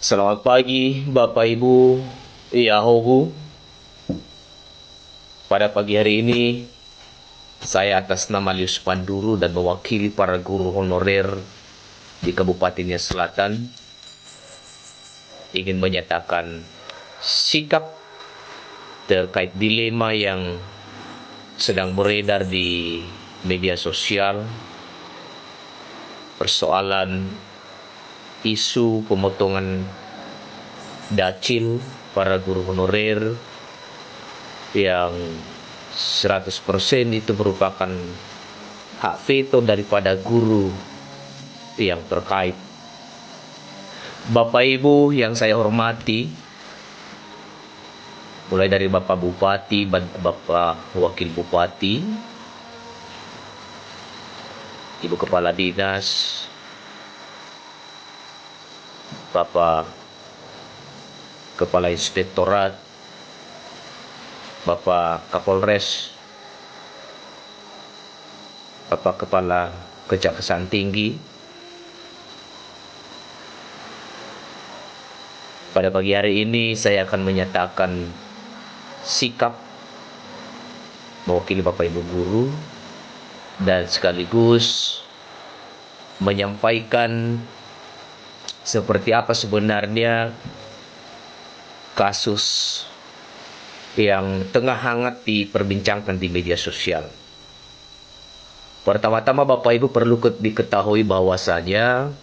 Selamat pagi, Bapak Ibu, Yahobu. Pada pagi hari ini, saya atas nama Lius Panduru dan mewakili para guru honorer di Kabupaten Nias Selatan ingin menyatakan sikap terkait dilema yang sedang beredar di media sosial, persoalan isu pemotongan dacil para guru honorer yang 100% itu merupakan hak veto daripada guru yang terkait. Bapak Ibu yang saya hormati, mulai dari Bapak Bupati, Bapak Wakil Bupati, Ibu Kepala Dinas, Bapak Kepala Inspektorat, Bapak Kapolres, Bapak Kepala Kejaksaan Tinggi. Pada pagi hari ini saya akan menyatakan sikap mewakili Bapak Ibu guru dan sekaligus menyampaikan seperti apa sebenarnya kasus yang tengah hangat diperbincangkan di media sosial. Pertama-tama Bapak Ibu perlu diketahui bahwasanya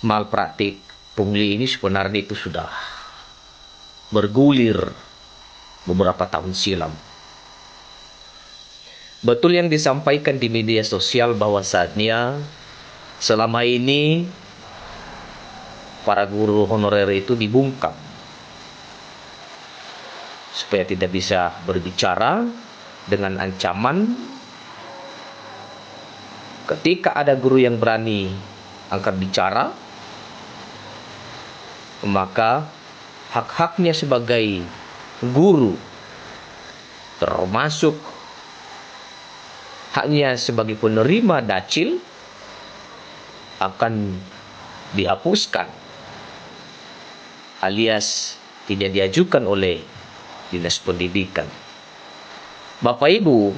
malpraktik pungli ini sebenarnya itu sudah bergulir beberapa tahun silam. Betul yang disampaikan di media sosial bahwasannya selama ini para guru honorer itu dibungkam supaya tidak bisa berbicara dengan ancaman ketika ada guru yang berani angkat bicara, maka hak-haknya sebagai guru, termasuk haknya sebagai penerima dacil, akan dihapuskan alias tidak diajukan oleh Dinas Pendidikan. Bapak Ibu,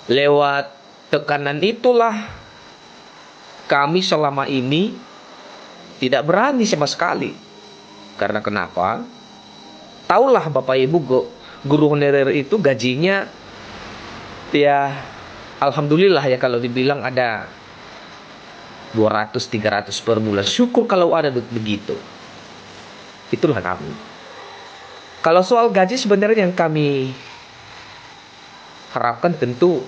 lewat tekanan itulah kami selama ini tidak berani sama sekali. Karena kenapa? Taulah Bapak Ibu, guru honorer itu gajinya ya alhamdulillah ya, kalau dibilang ada 200-300 per bulan. Syukur kalau ada begitu. Itulah kami. Kalau soal gaji sebenarnya yang kami harapkan tentu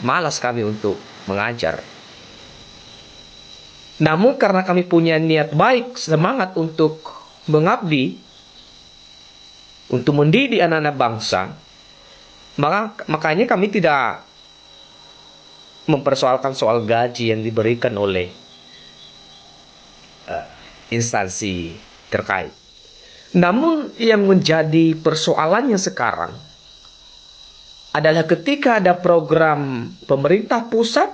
malas kami untuk mengajar. Namun karena kami punya niat baik, semangat untuk mengabdi, untuk mendidik anak-anak bangsa, makanya kami tidak mempersoalkan soal gaji yang diberikan oleh instansi terkait. Namun yang menjadi persoalannya sekarang adalah ketika ada program pemerintah pusat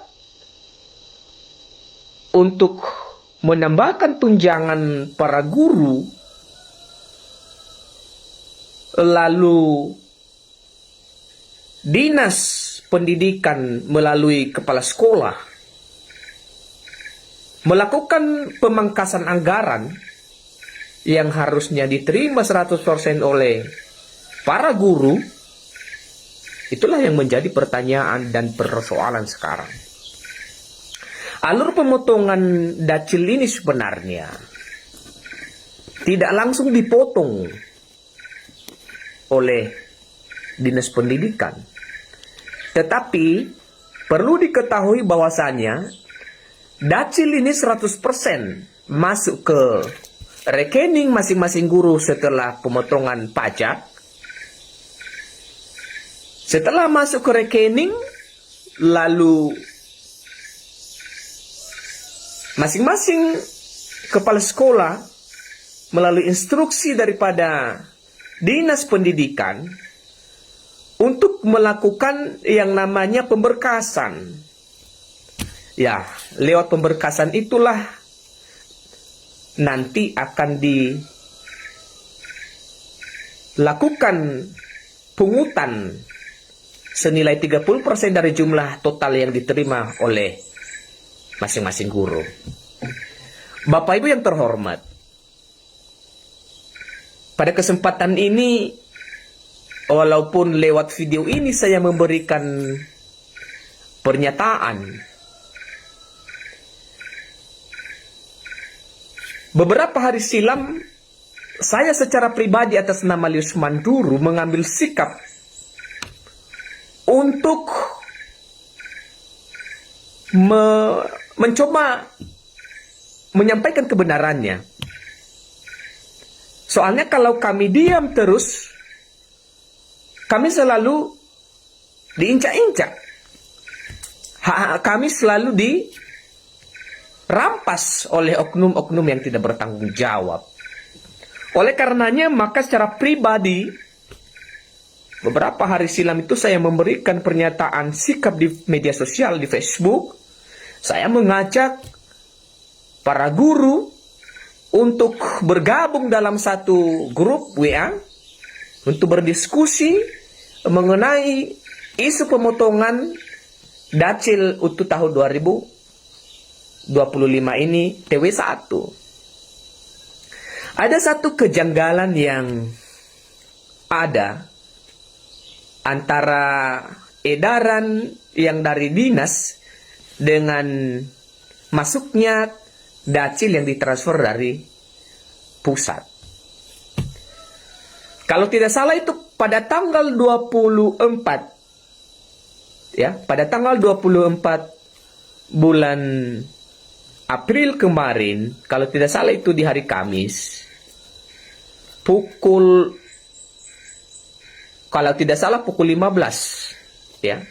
untuk menambahkan tunjangan para guru, lalu Dinas Pendidikan melalui kepala sekolah melakukan pemangkasan anggaran yang harusnya diterima 100% oleh para guru. Itulah yang menjadi pertanyaan dan persoalan sekarang. Alur pemotongan dacil ini sebenarnya tidak langsung dipotong oleh Dinas Pendidikan. Tetapi perlu diketahui bahwasanya dacil ini 100% masuk ke rekening masing-masing guru setelah pemotongan pajak. Setelah masuk ke rekening, lalu masing-masing kepala sekolah melalui instruksi daripada Dinas Pendidikan untuk melakukan yang namanya pemberkasan. Ya, lewat pemberkasan itulah nanti akan dilakukan pungutan senilai 30% dari jumlah total yang diterima oleh masing-masing guru. Bapak Ibu yang terhormat, pada kesempatan ini, walaupun lewat video ini saya memberikan pernyataan, beberapa hari silam saya secara pribadi atas nama Lius Manduru mengambil sikap untuk mencoba menyampaikan kebenarannya. Soalnya kalau kami diam terus, kami selalu diinjak-injak. Hak kami selalu dirampas oleh oknum-oknum yang tidak bertanggung jawab. Oleh karenanya, maka secara pribadi, beberapa hari silam itu saya memberikan pernyataan sikap di media sosial, di Facebook. Saya mengajak para guru untuk bergabung dalam satu grup WA untuk berdiskusi mengenai isu pemotongan Dacil untuk tahun 2025 ini TW1. Ada satu kejanggalan yang ada antara edaran yang dari dinas dengan masuknya Dacil yang ditransfer dari pusat. Kalau tidak salah itu pada tanggal 24, ya, pada tanggal 24 bulan April kemarin, kalau tidak salah itu di hari Kamis, kalau tidak salah pukul 15, ya.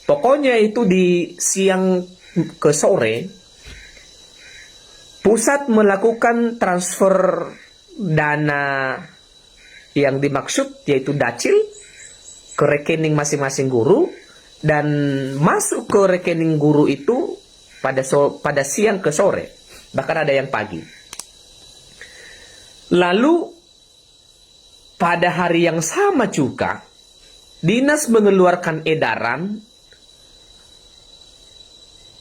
Pokoknya itu di siang ke sore, pusat melakukan transfer dana yang dimaksud yaitu Dacil ke rekening masing-masing guru, dan masuk ke rekening guru itu pada siang ke sore, bahkan ada yang pagi. Lalu pada hari yang sama juga dinas mengeluarkan edaran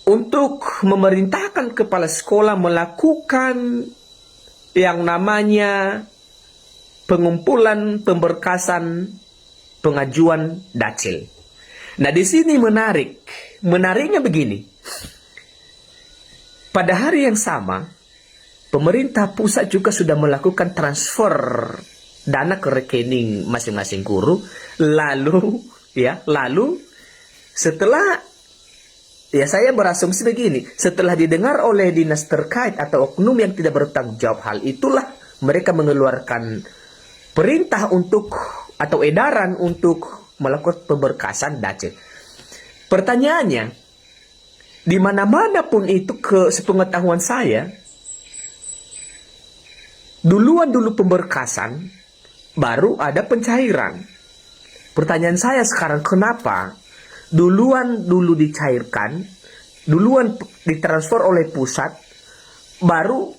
untuk memerintahkan kepala sekolah melakukan yang namanya pengumpulan pemberkasan pengajuan Dacil. Nah, di sini menariknya begini. Pada hari yang sama, pemerintah pusat juga sudah melakukan transfer dana ke rekening masing-masing guru. Lalu setelah, ya, saya berasumsi begini, setelah didengar oleh dinas terkait atau oknum yang tidak bertanggung jawab hal itulah mereka mengeluarkan perintah untuk atau edaran untuk melakukan pemberkasan Dacil. Pertanyaannya, di mana-mana pun itu sepengetahuan saya, dulu pemberkasan, baru ada pencairan. Pertanyaan saya sekarang, kenapa dulu dicairkan, duluan ditransfer oleh pusat, baru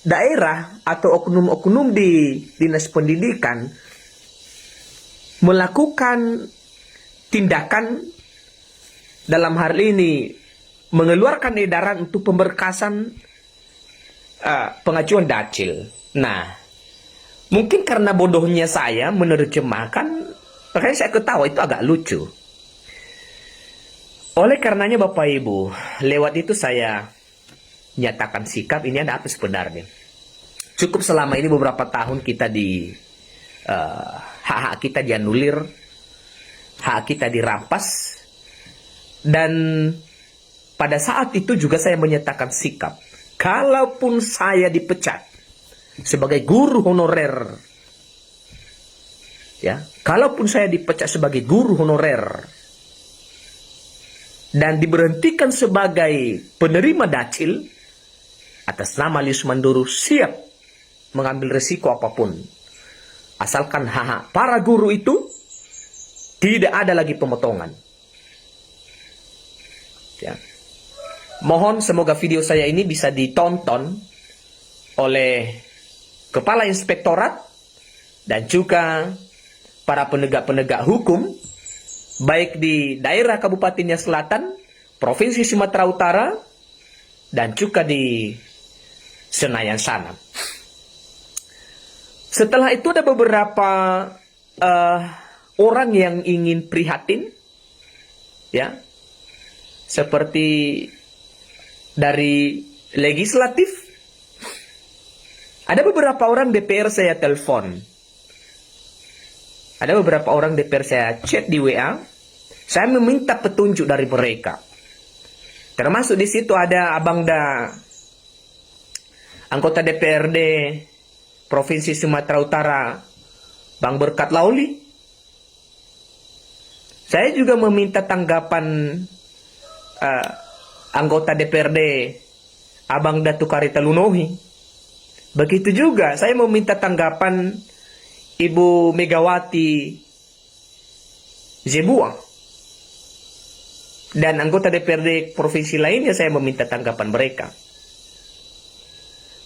daerah atau oknum-oknum di dinas pendidikan melakukan tindakan dalam hal ini mengeluarkan edaran untuk pemberkasan pengajuan Dacil. Nah, mungkin karena bodohnya saya menerjemahkan, makanya saya ketawa, itu agak lucu. Oleh karenanya Bapak Ibu, lewat itu saya nyatakan sikap ini ada apa sebenarnya. Cukup selama ini beberapa tahun kita hak-hak kita dianulir, hak kita dirampas, dan pada saat itu juga saya menyatakan sikap, kalaupun saya dipecat sebagai guru honorer, ya, kalaupun saya dipecat sebagai guru honorer dan diberhentikan sebagai penerima Dacil, atas nama Lius Manduru siap mengambil resiko apapun, asalkan hak para guru itu tidak ada lagi pemotongan. Ya. Mohon semoga video saya ini bisa ditonton oleh Kepala Inspektorat dan juga para penegak-penegak hukum, baik di daerah Kabupaten Selatan, Provinsi Sumatera Utara, dan juga di Senayan sana. Setelah itu ada beberapa orang yang ingin prihatin, ya, seperti dari legislatif. Ada beberapa orang DPR saya telepon. Ada beberapa orang DPR saya chat di WA. Saya meminta petunjuk dari mereka. Termasuk di situ ada Abangda, anggota DPRD Provinsi Sumatera Utara, Bang Berkat Lauli. Saya juga meminta tanggapan anggota DPRD Abangda Tukarita Lunohi. Begitu juga saya meminta tanggapan Ibu Megawati Zebua. Dan anggota DPRD provinsi lainnya saya meminta tanggapan mereka.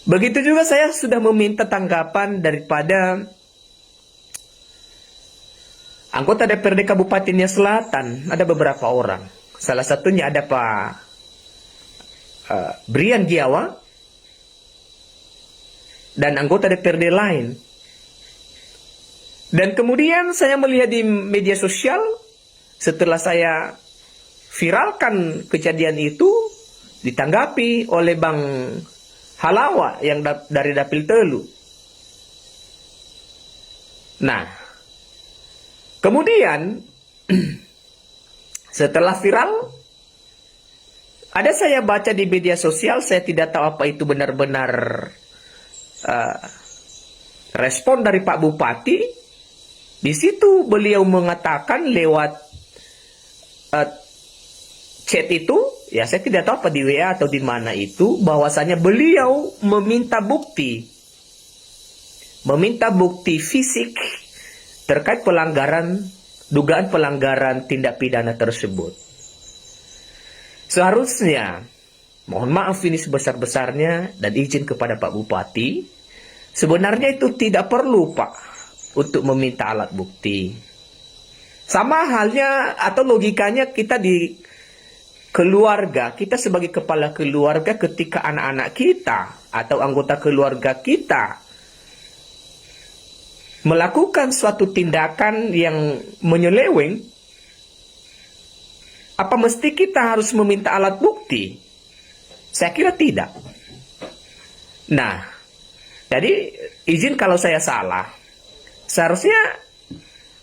Begitu juga saya sudah meminta tanggapan daripada anggota DPRD Kabupaten Selatan. Ada beberapa orang. Salah satunya ada Pak Brian Giawa dan anggota DPRD lain. Dan kemudian saya melihat di media sosial, setelah saya viralkan kejadian itu, ditanggapi oleh Bang Halawa yang dari Dapil Telu. Nah, kemudian setelah viral, ada saya baca di media sosial, saya tidak tahu apa itu benar-benar respon dari Pak Bupati. Di situ beliau mengatakan lewat chat itu, ya saya tidak tahu apa di WA atau di mana itu, bahwasanya beliau meminta bukti fisik terkait dugaan pelanggaran tindak pidana tersebut. Seharusnya, mohon maaf ini sebesar-besarnya dan izin kepada Pak Bupati, sebenarnya itu tidak perlu Pak untuk meminta alat bukti. Sama halnya atau logikanya kita di keluarga, kita sebagai kepala keluarga ketika anak-anak kita atau anggota keluarga kita melakukan suatu tindakan yang menyeleweng, apa mesti kita harus meminta alat bukti? Saya kira tidak. Nah, jadi izin kalau saya salah. Seharusnya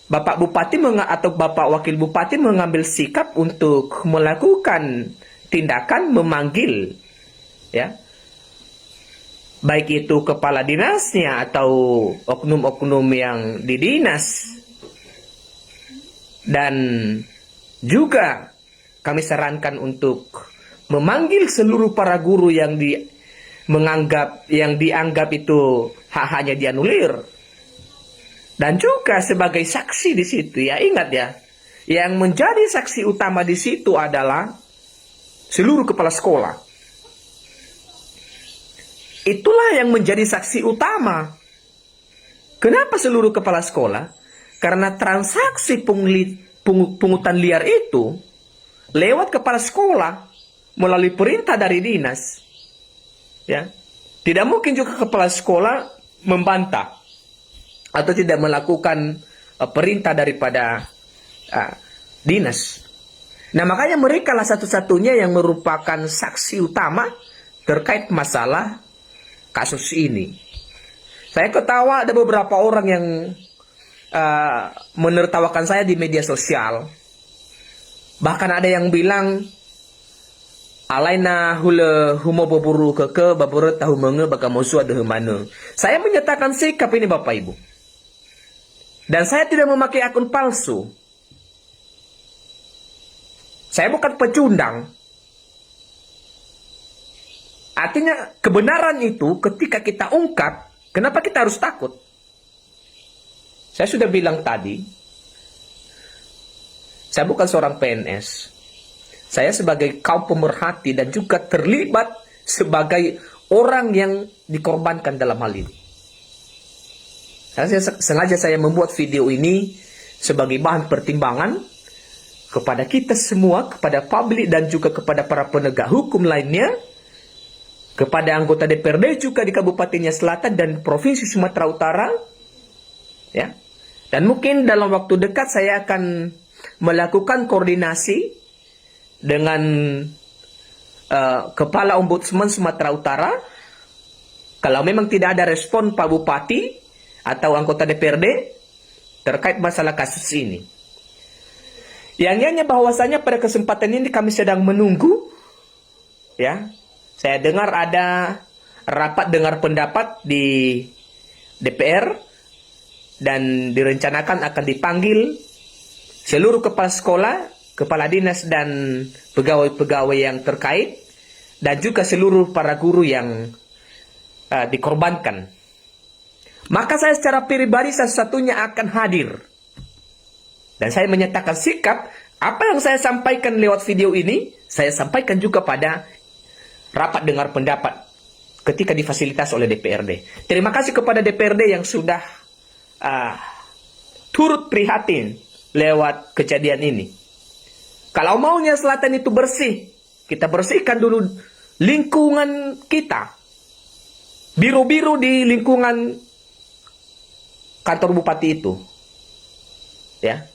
Bapak Bupati atau Bapak Wakil Bupati mengambil sikap untuk melakukan tindakan memanggil, ya, baik itu kepala dinasnya atau oknum-oknum yang di dinas. Dan juga kami sarankan untuk memanggil seluruh para guru yang dianggap itu hak-haknya dianulir. Dan juga sebagai saksi di situ, ya ingat ya, yang menjadi saksi utama di situ adalah seluruh kepala sekolah. Itulah yang menjadi saksi utama. Kenapa seluruh kepala sekolah? Karena transaksi pungutan liar itu lewat kepala sekolah melalui perintah dari dinas. Ya. Tidak mungkin juga kepala sekolah membantah atau tidak melakukan perintah daripada dinas. Nah, makanya mereka lah satu-satunya yang merupakan saksi utama terkait masalah kasus ini. Saya ketawa ada beberapa orang yang menertawakan saya di media sosial. Bahkan ada yang bilang, alaina hule humo boburu keke baburu tahu menge baka musuh ada mana. Saya menyatakan sikap ini Bapak Ibu. Dan saya tidak memakai akun palsu. Saya bukan pecundang. Artinya kebenaran itu ketika kita ungkap, kenapa kita harus takut? Saya sudah bilang tadi, saya bukan seorang PNS. saya sebagai kaum pemerhati dan juga terlibat sebagai orang yang dikorbankan dalam hal ini. Sengaja saya membuat video ini sebagai bahan pertimbangan kepada kita semua, kepada publik dan juga kepada para penegak hukum lainnya, kepada anggota DPRD juga di Kabupaten Nia Selatan dan Provinsi Sumatera Utara, ya. Dan mungkin dalam waktu dekat saya akan melakukan koordinasi dengan Kepala Ombudsman Sumatera Utara. Kalau memang tidak ada respon Pak Bupati atau anggota DPRD terkait masalah kasus ini. Yang nyanyi bahwasanya pada kesempatan ini kami sedang menunggu, ya. Saya dengar ada rapat dengar pendapat di DPR dan direncanakan akan dipanggil seluruh kepala sekolah, kepala dinas dan pegawai-pegawai yang terkait dan juga seluruh para guru yang dikorbankan. Maka saya secara pribadi satu-satunya akan hadir. Dan saya menyatakan sikap, apa yang saya sampaikan lewat video ini, saya sampaikan juga pada rapat dengar pendapat ketika difasilitasi oleh DPRD. Terima kasih kepada DPRD yang sudah turut prihatin lewat kejadian ini. Kalau mau Nia Selatan itu bersih, kita bersihkan dulu lingkungan kita. Biru-biru di lingkungan kantor bupati itu. Ya.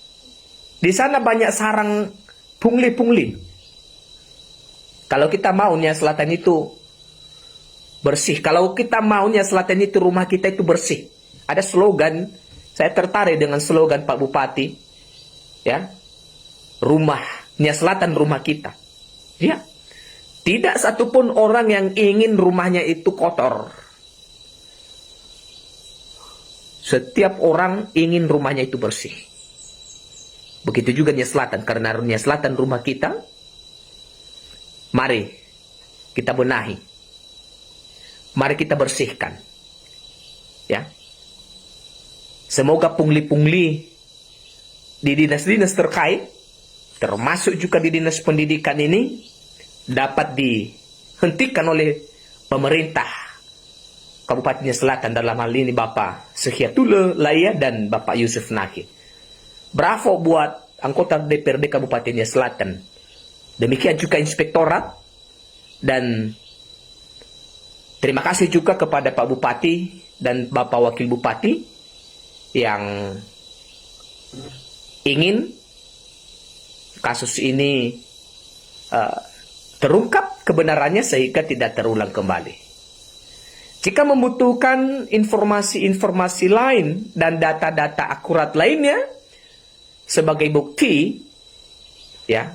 Di sana banyak sarang pungli-pungli. Kalau kita mau Nia Selatan itu bersih. Kalau kita mau Nia Selatan itu rumah kita itu bersih. Ada slogan, saya tertarik dengan slogan Pak Bupati. Ya. Rumah Nia Selatan rumah kita. Ya. Tidak satupun orang yang ingin rumahnya itu kotor. Setiap orang ingin rumahnya itu bersih. Begitu juga Nia Selatan, karena Nia Selatan rumah kita. Mari kita benahi. Mari kita bersihkan. Ya. Semoga pungli-pungli di dinas-dinas terkait, termasuk juga di dinas pendidikan ini, dapat dihentikan oleh pemerintah Kabupaten Nia Selatan, dalam hal ini Bapak Sehiatula Laya dan Bapak Yusuf Nakhi. Bravo buat anggota DPRD Kabupaten Nia Selatan. Demikian juga inspektorat. Dan terima kasih juga kepada Pak Bupati dan Bapak Wakil Bupati yang ingin kasus ini terungkap kebenarannya sehingga tidak terulang kembali. Jika membutuhkan informasi-informasi lain dan data-data akurat lainnya sebagai bukti, ya,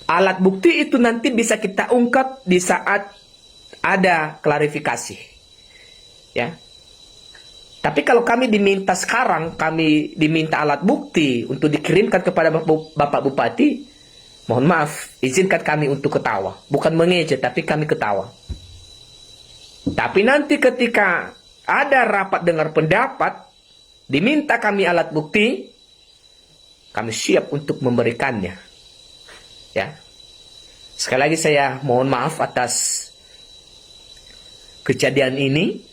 alat bukti itu nanti bisa kita ungkap di saat ada klarifikasi, ya. Tapi kalau kami diminta sekarang, kami diminta alat bukti untuk dikirimkan kepada Bapak Bupati, mohon maaf, izinkan kami untuk ketawa. Bukan mengejek, tapi kami ketawa. Tapi nanti ketika ada rapat dengar pendapat, diminta kami alat bukti, kami siap untuk memberikannya. Ya. Sekali lagi saya mohon maaf atas kejadian ini.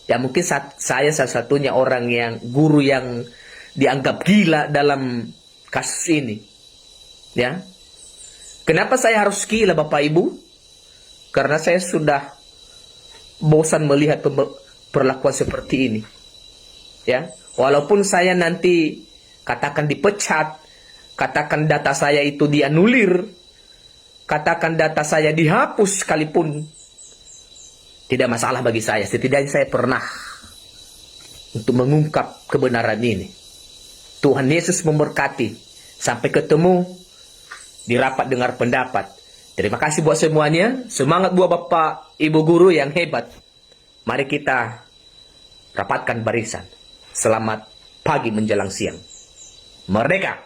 Ya mungkin saya salah satunya orang yang guru yang dianggap gila dalam kasus ini. Ya. Kenapa saya harus gila Bapak Ibu? Karena saya sudah bosan melihat perlakuan seperti ini. Ya. Walaupun saya nanti katakan dipecat, katakan data saya itu dianulir, katakan data saya dihapus sekalipun, tidak masalah bagi saya. Setidaknya saya pernah untuk mengungkap kebenaran ini. Tuhan Yesus memberkati. Sampai ketemu di rapat dengar pendapat. Terima kasih buat semuanya. Semangat buat Bapak Ibu guru yang hebat. Mari kita rapatkan barisan. Selamat pagi menjelang siang. Merdeka!